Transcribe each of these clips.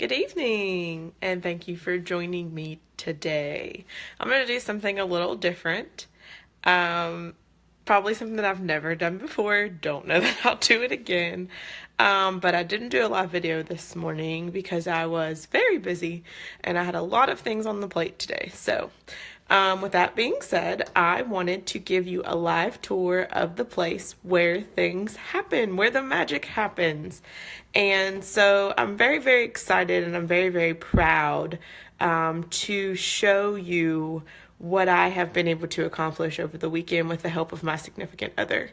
Good evening, and thank you for joining me today. I'm going to do something a little different. Um, Probably something that I've never done before. Don't know that I'll do it again. But I didn't do a live video this morning because I was very busy and I had a lot of things on the plate today. With that being said, I wanted to give you a live tour of the place where things happen, where the magic happens. And so I'm very, very excited and I'm very, very proud to show you what I have been able to accomplish over the weekend with the help of my significant other.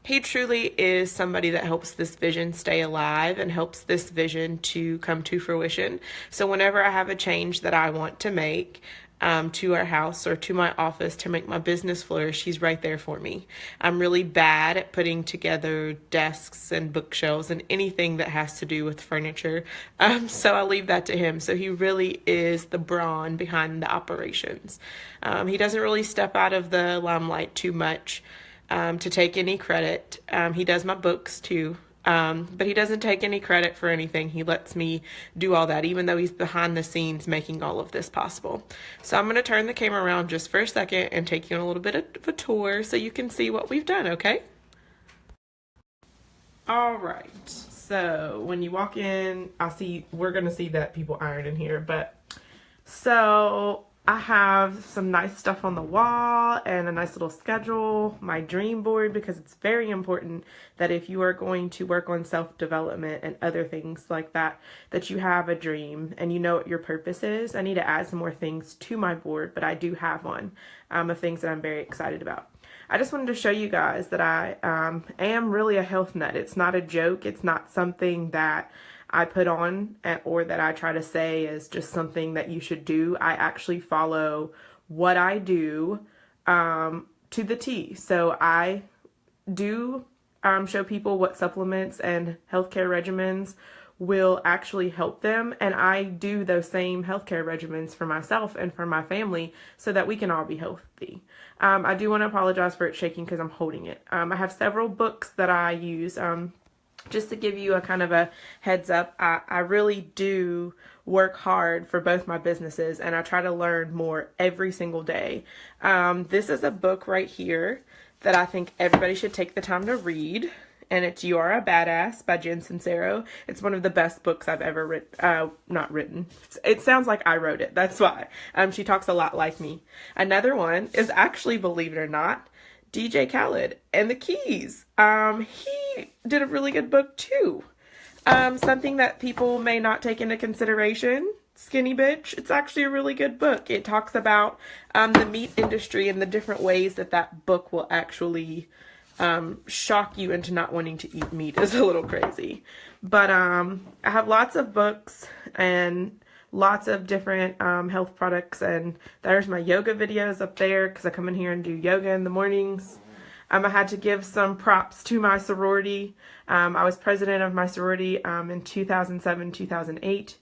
He truly is somebody that helps this vision stay alive and helps this vision to come to fruition. So whenever I have a change that I want to make to our house or to my office to make my business flourish, he's right there for me. I'm really bad at putting together desks and bookshelves and anything that has to do with furniture. So I leave that to him. So he really is the brawn behind the operations. He doesn't really step out of the limelight too much to take any credit. He does my books too. But he doesn't take any credit for anything. He lets me do all that, even though he's behind the scenes making all of this possible. So I'm going to turn the camera around just for a second and take you on a little bit of a tour so you can see what we've done, okay? All right. So when you walk in, we're going to see that people iron in here, so I have some nice stuff on the wall and a nice little schedule, my dream board, because it's very important that if you are going to work on self-development and other things like that, that you have a dream and you know what your purpose is. I need to add some more things to my board, but I do have one of things that I'm very excited about. I just wanted to show you guys that I am really a health nut. It's not a joke. It's not something that I put on or that I try to say is just something that you should do. I actually follow what I do to the T. So I do show people what supplements and healthcare regimens will actually help them, and I do those same healthcare regimens for myself and for my family so that we can all be healthy. I do want to apologize for it shaking because I'm holding it. I have several books that I use. Just to give you a kind of a heads up, I really do work hard for both my businesses and I try to learn more every single day. This is a book right here that I think everybody should take the time to read, and it's You Are a Badass by Jen Sincero. It's one of the best books I've ever not written. It sounds like I wrote it, that's why. She talks a lot like me. Another one is actually, believe it or not, DJ Khaled and the Keys. He did a really good book too. Something that people may not take into consideration, Skinny Bitch. It's actually a really good book. It talks about the meat industry and the different ways that that book will actually shock you into not wanting to eat meat. Is a little crazy. But I have lots of books and lots of different health products, and there's my yoga videos up there because I come in here and do yoga in the mornings. I had to give some props to my sorority. I was president of my sorority in 2007, 2008,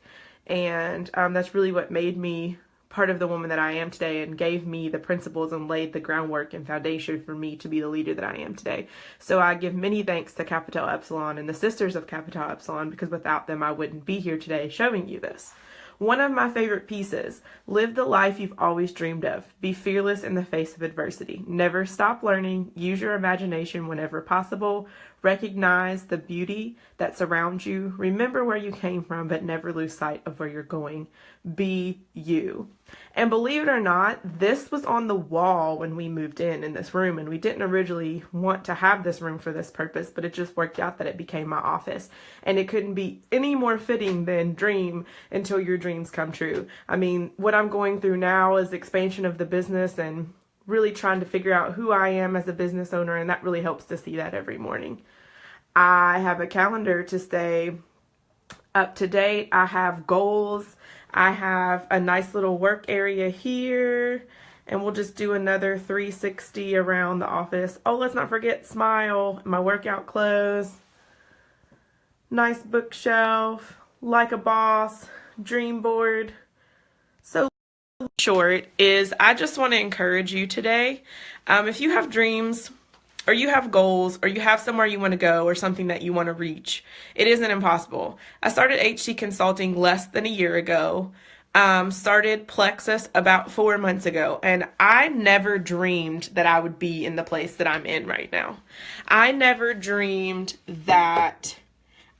and that's really what made me part of the woman that I am today and gave me the principles and laid the groundwork and foundation for me to be the leader that I am today. So I give many thanks to Kappa Tau Epsilon and the Sisters of Kappa Tau Epsilon, because without them I wouldn't be here today showing you this. One of my favorite pieces: live the life you've always dreamed of. Be fearless in the face of adversity. Never stop learning. Use your imagination whenever possible. Recognize the beauty that surrounds you. Remember where you came from, but never lose sight of where you're going. Be you. And believe it or not, this was on the wall when we moved in this room, and we didn't originally want to have this room for this purpose, but it just worked out that it became my office. And it couldn't be any more fitting than dream until your dreams come true. I mean, what I'm going through now is the expansion of the business and really trying to figure out who I am as a business owner, and that really helps to see that every morning. I have a calendar to stay up to date. I have goals. I have a nice little work area here, and we'll just do another 360 around the office. Oh, let's not forget Smile, my workout clothes, nice bookshelf, Like a Boss, dream board. So short is I just want to encourage you today. If you have dreams, or you have goals, or you have somewhere you want to go, or something that you want to reach, it isn't impossible. I started HC Consulting less than a year ago. Started Plexus about 4 months ago, and I never dreamed that I would be in the place that I'm in right now. I never dreamed that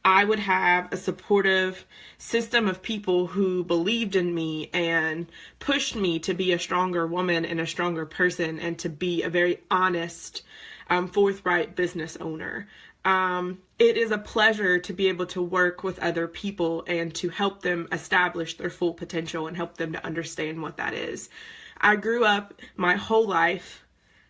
I would have a supportive system of people who believed in me and pushed me to be a stronger woman and a stronger person, and to be a very honest, forthright business owner. It is a pleasure to be able to work with other people and to help them establish their full potential and help them to understand what that is. I grew up my whole life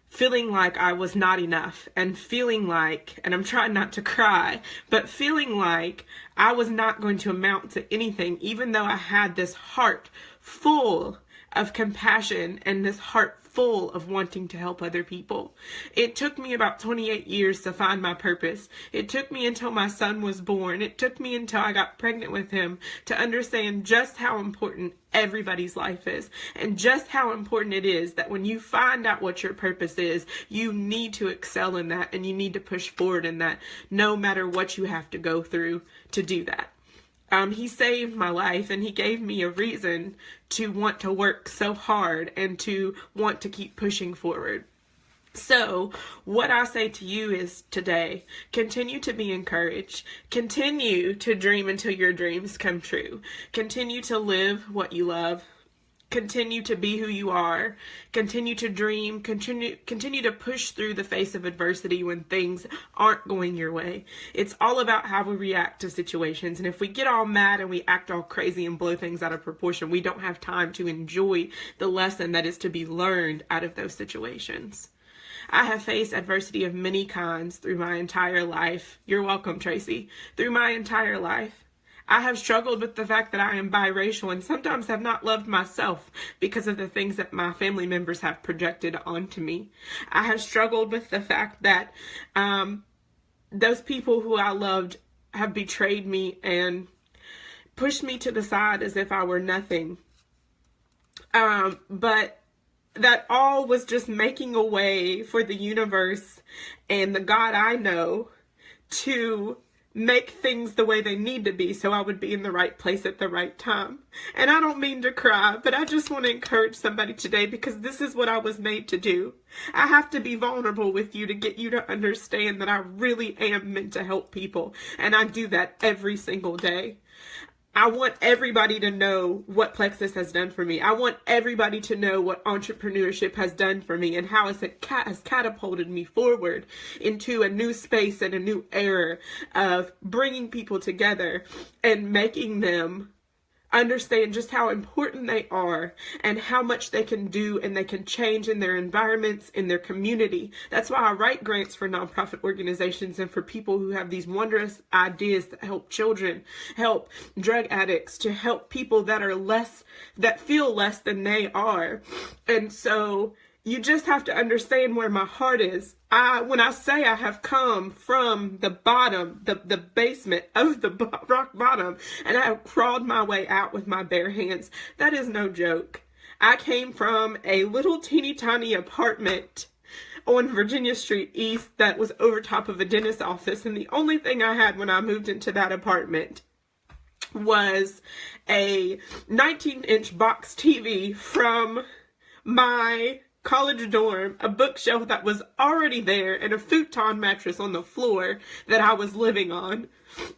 feeling like I was not enough, and feeling like, and I'm trying not to cry, but feeling like I was not going to amount to anything, even though I had this heart full of compassion and this heart full of wanting to help other people. It took me about 28 years to find my purpose. It took me until my son was born. It took me until I got pregnant with him to understand just how important everybody's life is, and just how important it is that when you find out what your purpose is, you need to excel in that, and you need to push forward in that, no matter what you have to go through to do that. He saved my life, and he gave me a reason to want to work so hard and to want to keep pushing forward. So what I say to you is today, continue to be encouraged. Continue to dream until your dreams come true. Continue to live what you love. Continue to be who you are. Continue to dream. Continue to push through the face of adversity when things aren't going your way. It's all about how we react to situations. And if we get all mad and we act all crazy and blow things out of proportion, we don't have time to enjoy the lesson that is to be learned out of those situations. I have faced adversity of many kinds through my entire life. You're welcome, Tracy. Through my entire life. I have struggled with the fact that I am biracial, and sometimes have not loved myself because of the things that my family members have projected onto me. I have struggled with the fact that those people who I loved have betrayed me and pushed me to the side as if I were nothing. But that all was just making a way for the universe and the God I know to make things the way they need to be, so I would be in the right place at the right time. And I don't mean to cry, but I just want to encourage somebody today, because this is what I was made to do. I have to be vulnerable with you to get you to understand that I really am meant to help people, and I do that every single day. I want everybody to know what Plexus has done for me. I want everybody to know what entrepreneurship has done for me, and how it has catapulted me forward into a new space and a new era of bringing people together and making them understand just how important they are and how much they can do and they can change in their environments, in their community. That's why I write grants for nonprofit organizations and for people who have these wondrous ideas that help children, help drug addicts, to help people that are less, that feel less than they are. And so you just have to understand where my heart is. When I say I have come from the bottom, the basement of the rock bottom, and I have crawled my way out with my bare hands, that is no joke. I came from a little teeny tiny apartment on Virginia Street East that was over top of a dentist's office, and the only thing I had when I moved into that apartment was a 19-inch box TV from my college dorm, a bookshelf that was already there, and a futon mattress on the floor that I was living on.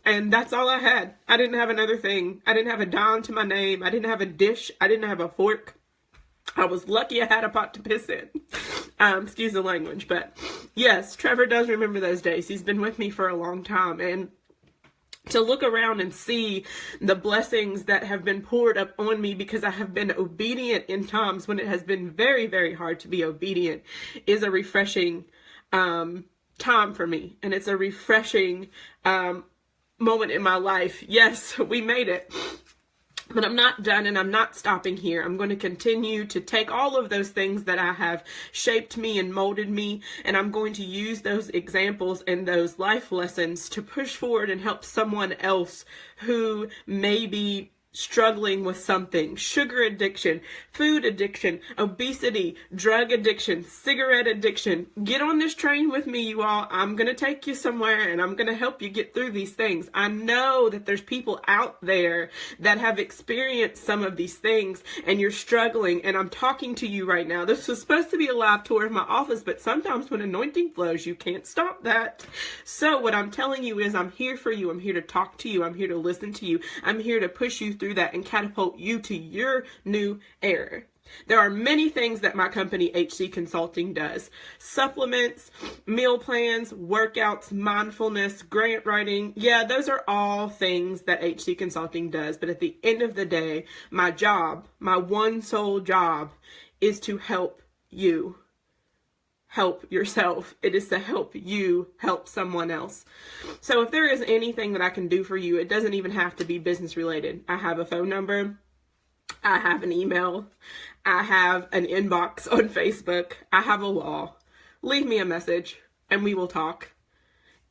And that's all I had. I didn't have another thing. I didn't have a dime to my name. I didn't have a dish. I didn't have a fork. I was lucky I had a pot to piss in. Excuse the language, but yes, Trevor does remember those days. He's been with me for a long time, and to look around and see the blessings that have been poured up on me because I have been obedient in times when it has been very, very hard to be obedient is a refreshing time for me. And it's a refreshing moment in my life. Yes, we made it. But I'm not done, and I'm not stopping here. I'm going to continue to take all of those things that I have shaped me and molded me, and I'm going to use those examples and those life lessons to push forward and help someone else who may be struggling with something, sugar addiction, food addiction, obesity, drug addiction, cigarette addiction, get on this train with me, you all. I'm going to take you somewhere and I'm going to help you get through these things. I know that there's people out there that have experienced some of these things and you're struggling, and I'm talking to you right now. This was supposed to be a live tour of my office, but sometimes when anointing flows, you can't stop that. So what I'm telling you is I'm here for you. I'm here to talk to you. I'm here to listen to you. I'm here to push you through that and catapult you to your new era. There are many things that my company HC Consulting does. Supplements, meal plans, workouts, mindfulness, grant writing. Yeah, those are all things that HC Consulting does. But at the end of the day, my job, my one sole job, is to help you help yourself. It is to help you help someone else. So if there is anything that I can do for you, it doesn't even have to be business related. I have a phone number. I have an email. I have an inbox on Facebook. I have a wall. Leave me a message and we will talk.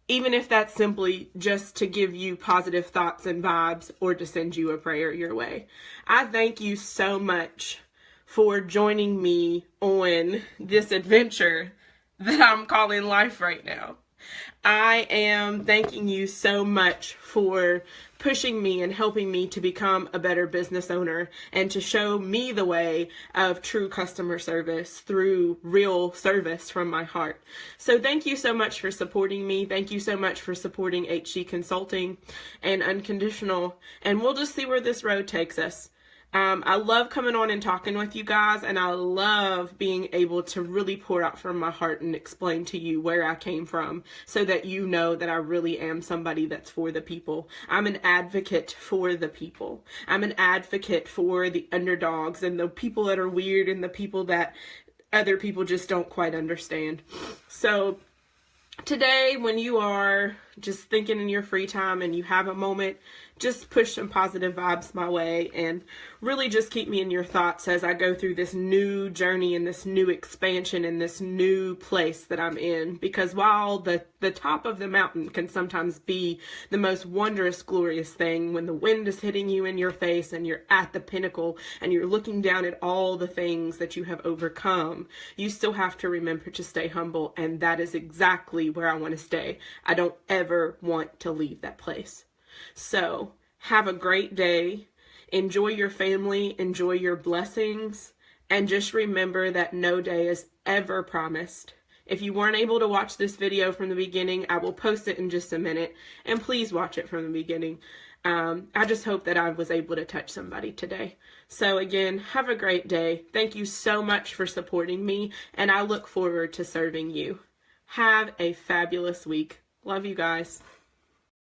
Even if that's simply just to give you positive thoughts and vibes or to send you a prayer your way. I thank you so much for joining me on this adventure that I'm calling life right now. I am thanking you so much for pushing me and helping me to become a better business owner and to show me the way of true customer service through real service from my heart. So thank you so much for supporting me. Thank you so much for supporting HC Consulting and Unconditional. And we'll just see where this road takes us. I love coming on and talking with you guys, and I love being able to really pour out from my heart and explain to you where I came from so that you know that I really am somebody that's for the people. I'm an advocate for the people. I'm an advocate for the underdogs and the people that are weird and the people that other people just don't quite understand. So today, when you are just thinking in your free time and you have a moment, just push some positive vibes my way and really just keep me in your thoughts as I go through this new journey and this new expansion and this new place that I'm in. Because while the top of the mountain can sometimes be the most wondrous, glorious thing, when the wind is hitting you in your face and you're at the pinnacle and you're looking down at all the things that you have overcome, you still have to remember to stay humble, and that is exactly where I want to stay. I don't ever want to leave that place. So have a great day. Enjoy your family. Enjoy your blessings. And just remember that no day is ever promised. If you weren't able to watch this video from the beginning, I will post it in just a minute. And please watch it from the beginning. I just hope that I was able to touch somebody today. So again, have a great day. Thank you so much for supporting me. And I look forward to serving you. Have a fabulous week. Love you guys.